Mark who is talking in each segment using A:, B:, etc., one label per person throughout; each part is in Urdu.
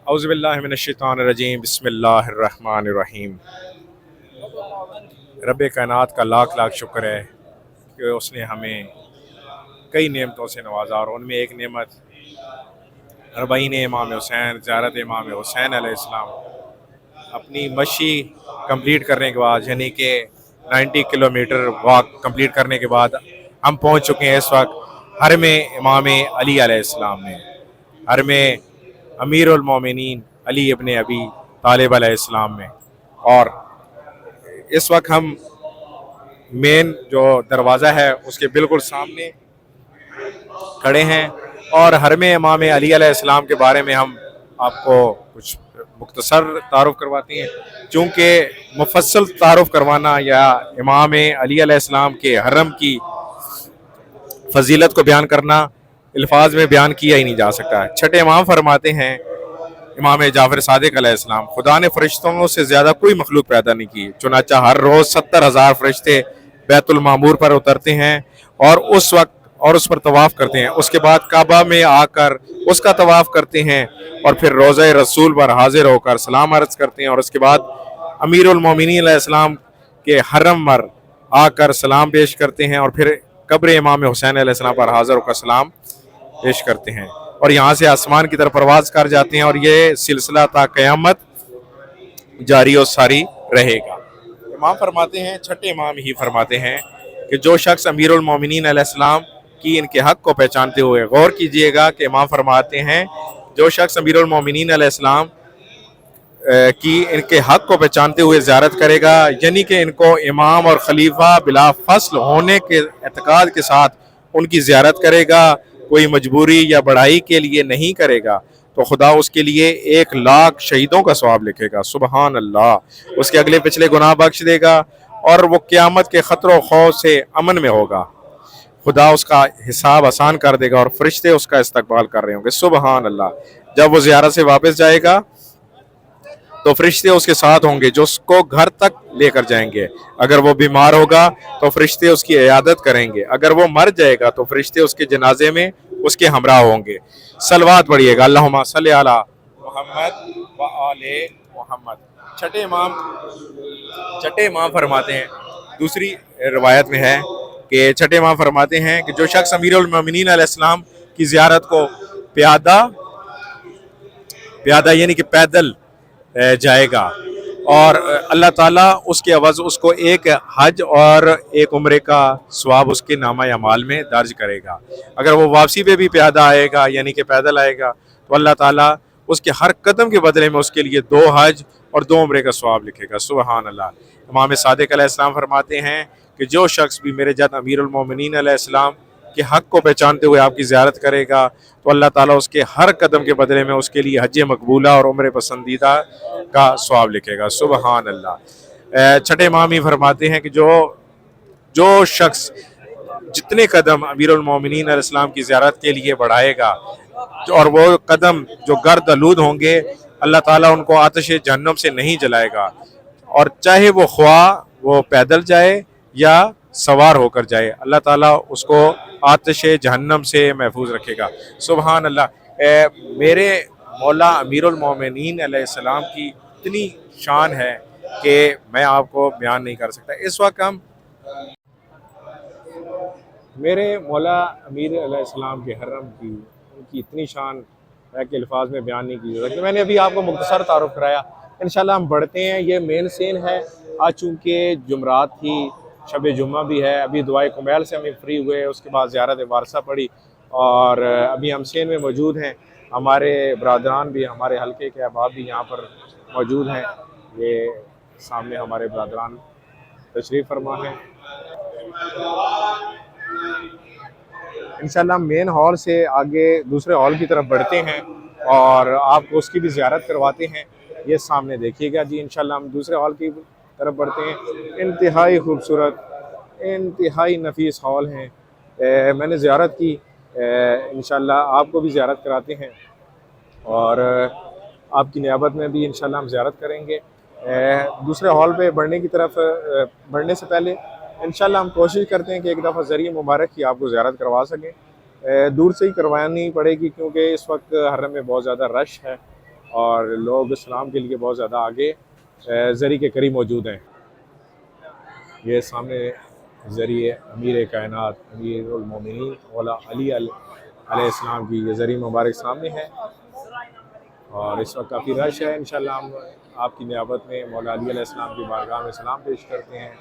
A: اعوذ باللہ من الشیطان الرجیم بسم اللہ الرحمن الرحیم۔ رب کائنات کا لاکھ لاکھ شکر ہے کہ اس نے ہمیں کئی نعمتوں سے نوازا، اور ان میں ایک نعمت اربعین امام حسین، زیارت امام حسین علیہ السلام۔ اپنی مشی کمپلیٹ کرنے کے بعد، یعنی کہ 90 کلومیٹر واک کمپلیٹ کرنے کے بعد ہم پہنچ چکے ہیں اس وقت حرم امام علی علیہ السلام میں، حرم امیر المومنین علی ابن ابی طالب علیہ السلام میں۔ اور اس وقت ہم مین جو دروازہ ہے اس کے بالکل سامنے کھڑے ہیں، اور حرم امام علی علیہ السلام کے بارے میں ہم آپ کو کچھ مختصر تعارف کرواتے ہیں، چونکہ مفصل تعارف کروانا یا امام علی علیہ السلام کے حرم کی فضیلت کو بیان کرنا الفاظ میں بیان کیا ہی نہیں جا سکتا۔ چھٹے امام فرماتے ہیں، امام جعفر صادق علیہ السلام، خدا نے فرشتوں سے زیادہ کوئی مخلوق پیدا نہیں کی، چنانچہ ہر روز 70,000 فرشتے بیت المعمور پر اترتے ہیں اور اس پر طواف کرتے ہیں، اس کے بعد کعبہ میں آ کر اس کا طواف کرتے ہیں، اور پھر روضہ رسول پر حاضر ہو کر سلام عرض کرتے ہیں، اور اس کے بعد امیر المومنین علیہ السلام کے حرم پر آ کر سلام پیش کرتے ہیں، اور پھر قبر امام حسین علیہ السلام پر حاضر ہو کر سلام پیش کرتے ہیں، اور یہاں سے آسمان کی طرف پرواز کر جاتے ہیں، اور یہ سلسلہ تا قیامت جاری و ساری رہے گا۔ امام فرماتے ہیں، چھٹے امام ہی فرماتے ہیں کہ جو شخص امیر المومنین علیہ السلام کی ان کے حق کو پہچانتے ہوئے، غور کیجئے گا کہ امام فرماتے ہیں جو شخص امیر المومنین علیہ السلام کی ان کے حق کو پہچانتے ہوئے زیارت کرے گا، یعنی کہ ان کو امام اور خلیفہ بلا فصل ہونے کے اعتقاد کے ساتھ ان کی زیارت کرے گا، کوئی مجبوری یا بڑائی کے لیے نہیں کرے گا، تو خدا اس کے لیے 1,00,000 شہیدوں کا ثواب لکھے گا، سبحان اللہ، اس کے اگلے پچھلے گناہ بخش دے گا، اور وہ قیامت کے خطر و خوف سے امن میں ہوگا، خدا اس کا حساب آسان کر دے گا، اور فرشتے اس کا استقبال کر رہے ہوں گے، سبحان اللہ۔ جب وہ زیارت سے واپس جائے گا تو فرشتے اس کے ساتھ ہوں گے جو اس کو گھر تک لے کر جائیں گے، اگر وہ بیمار ہوگا تو فرشتے اس کی عیادت کریں گے، اگر وہ مر جائے گا تو فرشتے اس کے جنازے میں اس کے ہمراہ ہوں گے۔ صلوات پڑھیے گا، اللہم صلی علی محمد و آل محمد۔ چھٹے امام فرماتے ہیں، دوسری روایت میں ہے کہ چھٹے امام فرماتے ہیں کہ جو شخص امیر المومنین علیہ السلام کی زیارت کو پیادہ یعنی کہ پیدل جائے گا، اور اللہ تعالیٰ اس کے عوض اس کو ایک حج اور ایک عمرے کا ثواب اس کے نامہ اعمال میں درج کرے گا۔ اگر وہ واپسی پہ بھی پیادہ آئے گا یعنی کہ پیدل آئے گا تو اللہ تعالیٰ اس کے ہر قدم کے بدلے میں اس کے لیے 2 حج اور 2 عمرے کا ثواب لکھے گا، سبحان اللہ۔ امام صادق علیہ السلام فرماتے ہیں کہ جو شخص بھی میرے جد امیر المومنین علیہ السلام کے حق کو پہچانتے ہوئے آپ کی زیارت کرے گا تو اللہ تعالیٰ اس کے ہر قدم کے بدلے میں اس کے لیے حج مقبولہ اور عمر پسندیدہ کا ثواب لکھے گا، سبحان اللہ۔ چھٹے امام ہی فرماتے ہیں کہ جو شخص جتنے قدم امیر المومنین علیہ السلام کی زیارت کے لیے بڑھائے گا، اور وہ قدم جو گرد آلود ہوں گے، اللہ تعالیٰ ان کو آتش جہنم سے نہیں جلائے گا، اور چاہے وہ خواہ وہ پیدل جائے یا سوار ہو کر جائے، اللہ تعالیٰ اس کو آتش جہنم سے محفوظ رکھے گا، سبحان اللہ۔ میرے مولا امیر المومنین علیہ السلام کی اتنی شان ہے کہ میں آپ کو بیان نہیں کر سکتا۔ اس وقت ہم میرے مولا امیر علیہ السلام کے حرم کی ان کی اتنی شان ہے کہ الفاظ میں بیان نہیں کی جا سکتی۔ میں نے ابھی آپ کو مختصر تعارف کرایا، انشاءاللہ ہم بڑھتے ہیں۔ یہ مین سین ہے، آج چونکہ جمعرات تھی، شب جمعہ بھی ہے، ابھی دعائے کمیل سے ہمیں فری ہوئے، اس کے بعد زیارت وارثہ پڑھی، اور ابھی ہم سین میں موجود ہیں۔ ہمارے برادران بھی، ہمارے حلقے کے احباب بھی یہاں پر موجود ہیں، یہ سامنے ہمارے برادران تشریف فرما ہیں۔ انشاءاللہ ہم مین ہال سے آگے دوسرے ہال کی طرف بڑھتے ہیں اور آپ کو اس کی بھی زیارت کرواتے ہیں۔ یہ سامنے دیکھیے گا جی، انشاءاللہ ہم دوسرے ہال کی طرف بڑھتے ہیں۔ انتہائی خوبصورت، انتہائی نفیس ہال ہیں، میں نے زیارت کی، انشاءاللہ آپ کو بھی زیارت کراتے ہیں، اور آپ کی نیابت میں بھی انشاءاللہ ہم زیارت کریں گے۔ دوسرے ہال پہ بڑھنے سے پہلے انشاءاللہ ہم کوشش کرتے ہیں کہ ایک دفعہ ذریعہ مبارک کی آپ کو زیارت کروا سکیں، دور سے ہی کروانی پڑے گی کیونکہ اس وقت حرم میں بہت زیادہ رش ہے، اور لوگ اسلام کے لیے بہت زیادہ آگے زری کے قریب موجود ہیں۔ یہ سامنے ذریعے امیر کائنات امیر المومنین مولا علی علیہ السلام کی یہ ذریع مبارک سامنے ہے، اور اس وقت کافی رش ہے۔ انشاءاللہ ہم آپ کی نیابت میں مولا علی علیہ السلام کی بارگاہ میں سلام پیش کرتے ہیں،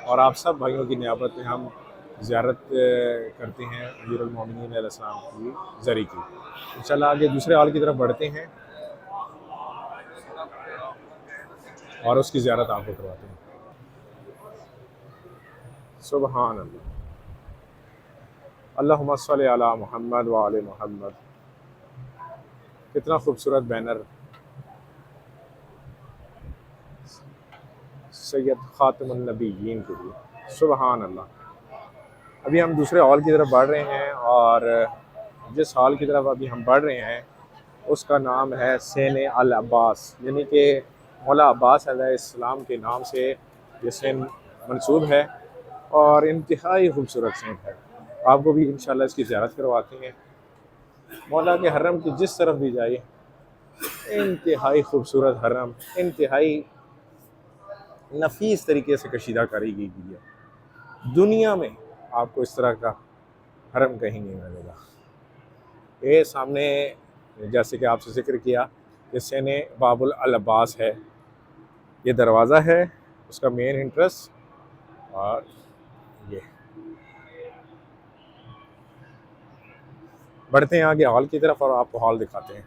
A: اور آپ سب بھائیوں کی نیابت میں ہم زیارت کرتے ہیں امیر المومنین علیہ السلام کی ذریع کی۔ انشاءاللہ آگے دوسرے ہال کی طرف بڑھتے ہیں اور اس کی زیارت آپ کو کرواتے ہیں۔ سبحان اللہ، اللہم صلی علی محمد وعلی محمد۔ کتنا خوبصورت بینر سید خاتم النبیین کے لیے، سبحان اللہ۔ ابھی ہم دوسرے ہال کی طرف بڑھ رہے ہیں، اور جس ہال کی طرف ابھی ہم بڑھ رہے ہیں اس کا نام ہے سین العباس، یعنی کہ مولا عباس علیہ السلام کے نام سے یہ سین منسوب ہے، اور انتہائی خوبصورت سین ہے۔ آپ کو بھی انشاءاللہ اس کی زیارت کرواتے ہیں۔ مولا کے حرم کی جس طرف بھی جائیے، انتہائی خوبصورت حرم، انتہائی نفیس طریقے سے کشیدہ کاری کی گئی ہے۔ دنیا میں آپ کو اس طرح کا حرم کہیں نہیں ملے گا۔ یہ سامنے جیسے کہ آپ سے ذکر کیا کہ سین باب العباس ہے، یہ دروازہ ہے اس کا مین انٹرسٹ، اور یہ بڑھتے ہیں آگے ہال کی طرف اور آپ کو ہال دکھاتے ہیں۔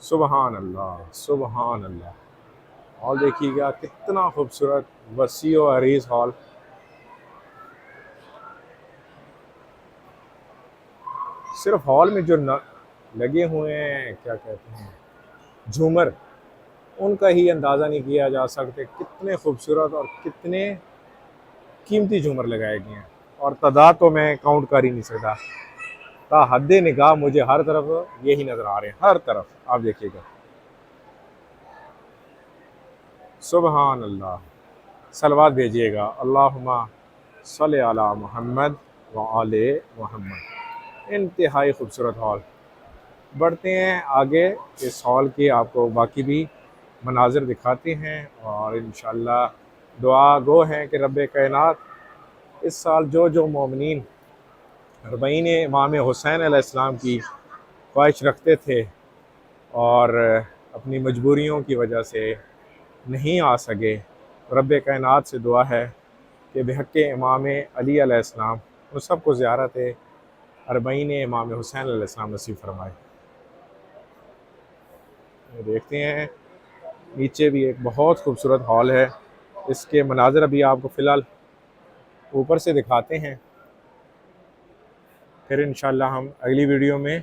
A: سبحان اللہ، سبحان اللہ۔ ہال دیکھیے گا کتنا خوبصورت وسیع و عریض ہال۔ صرف ہال میں جو لگے ہوئے ہیں کیا کہتے ہیں جھومر، ان کا ہی اندازہ نہیں کیا جا سکتے کتنے خوبصورت اور کتنے قیمتی جھومر لگائے گئے ہیں، اور تعداد تو میں کاؤنٹ کر ہی نہیں سکتا۔ تا حد نگاہ مجھے ہر طرف یہی نظر آ رہے ہیں، ہر طرف آپ دیکھیے گا۔ سبحان اللہ، صلوات بھیجیے گا، اللہم صلی علی محمد وعلی محمد۔ انتہائی خوبصورت ہال۔ بڑھتے ہیں آگے، اس ہال کے آپ کو باقی بھی مناظر دکھاتے ہیں، اور انشاءاللہ دعا گو ہیں کہ رب کائنات اس سال جو مومنین اربعین امام حسین علیہ السلام کی خواہش رکھتے تھے اور اپنی مجبوریوں کی وجہ سے نہیں آ سکے، رب کائنات سے دعا ہے کہ بحق امام علی علیہ السلام ان سب کو زیارت اربعین امام حسین علیہ السلام نصیب فرمائے۔ دیکھتے ہیں نیچے بھی ایک بہت خوبصورت ہال ہے، اس کے مناظر ابھی آپ کو فی الحال اوپر سے دکھاتے ہیں، پھر انشاءاللہ ہم اگلی ویڈیو میں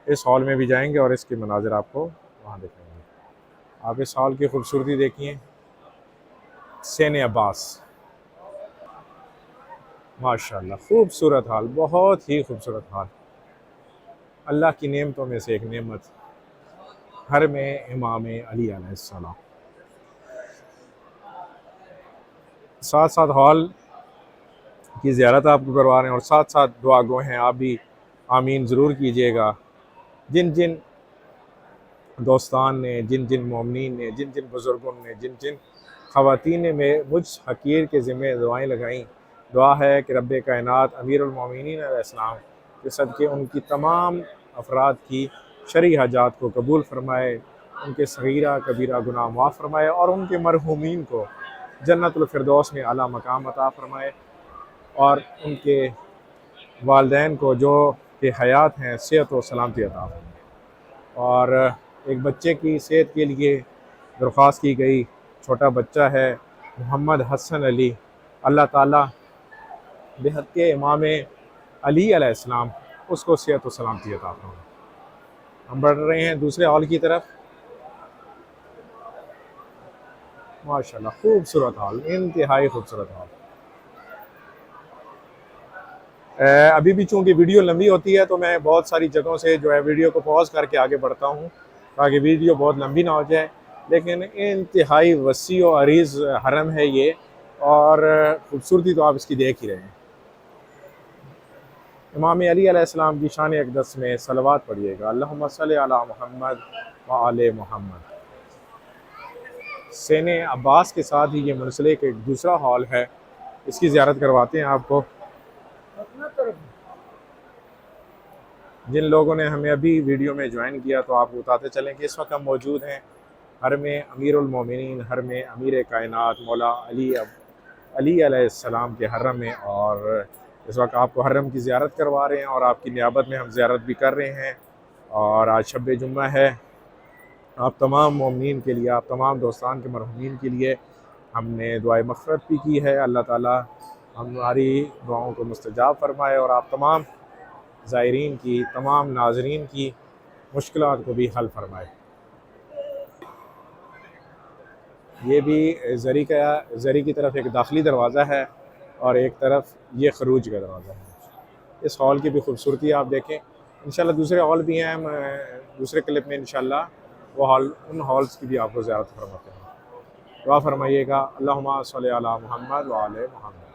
A: اس ہال میں بھی جائیں گے اور اس کے مناظر آپ کو وہاں دکھائیں گے۔ آپ اس ہال کی خوبصورتی دیکھیے، سین عباس، ماشاءاللہ خوبصورت ہال، بہت ہی خوبصورت ہال۔ اللہ کی نعمتوں میں سے ایک نعمت حرم امام علی علیہ السلام۔ ساتھ ساتھ ہال کی زیارت آپ کو کروا رہے ہیں، اور ساتھ ساتھ دعا گو ہیں، آپ بھی آمین ضرور کیجیے گا۔ جن جن دوستان نے، جن جن مومنین نے، جن جن بزرگوں نے، جن جن خواتین نے مجھ حقیر کے ذمہ دعائیں لگائیں، دعا ہے کہ رب کائنات امیر المومنین علیہ السلام کے صدقے ان کی تمام افراد کی شرعی حاجات کو قبول فرمائے، ان کے صغیرہ کبیرہ گناہ معاف فرمائے، اور ان کے مرحومین کو جنت الفردوس میں اعلیٰ مقام عطا فرمائے، اور ان کے والدین کو جو کہ حیات ہیں صحت و سلامتی عطا فرمائے۔ اور ایک بچے کی صحت کے لیے درخواست کی گئی، چھوٹا بچہ ہے محمد حسن علی، اللہ تعالیٰ بحق امام علی علیہ السلام اس کو صحت و سلامتی عطا فرمائے۔ ہم بڑھ رہے ہیں دوسرے ہال کی طرف، ماشاءاللہ خوبصورت ہال، انتہائی خوبصورت ہال۔ ابھی بھی چونکہ ویڈیو لمبی ہوتی ہے تو میں بہت ساری جگہوں سے جو ہے ویڈیو کو پاز کر کے آگے بڑھتا ہوں تاکہ ویڈیو بہت لمبی نہ ہو جائے، لیکن انتہائی وسیع و عریض حرم ہے یہ، اور خوبصورتی تو آپ اس کی دیکھ ہی رہے ہیں۔ امام علی علیہ السلام کی شان اقدس میں صلوات پڑھیے گا۔ اللہم صلی علی محمد و آل محمد۔ سین عباس کے ساتھ ہی یہ منسلک ایک دوسرا ہال ہے، اس کی زیارت کرواتے ہیں آپ کو۔ جن لوگوں نے ہمیں ابھی ویڈیو میں جوائن کیا تو آپ بتاتے چلیں کہ اس وقت ہم موجود ہیں حرم امیر المومنین، حرم امیر کائنات مولا علی علیہ السلام کے حرم میں، اور اس وقت آپ کو حرم کی زیارت کروا رہے ہیں اور آپ کی نیابت میں ہم زیارت بھی کر رہے ہیں۔ اور آج شب جمعہ ہے، آپ تمام مومنین کے لیے، آپ تمام دوستان کے مرحومین کے لیے ہم نے دعائے مغفرت بھی کی ہے۔ اللہ تعالیٰ ہماری دعاؤں کو مستجاب فرمائے اور آپ تمام زائرین کی، تمام ناظرین کی مشکلات کو بھی حل فرمائے۔ یہ بھی زری کی طرف ایک داخلی دروازہ ہے اور ایک طرف یہ خروج کا دروازہ ہے۔ اس ہال کی بھی خوبصورتی آپ دیکھیں۔ انشاءاللہ دوسرے ہال بھی ہیں، دوسرے کلپ میں انشاءاللہ وہ ان ہالز کی بھی آپ کو زیارت فرماتے ہیں۔ دعا فرمائیے گا۔ اللہم صلی علی محمد و آل محمد۔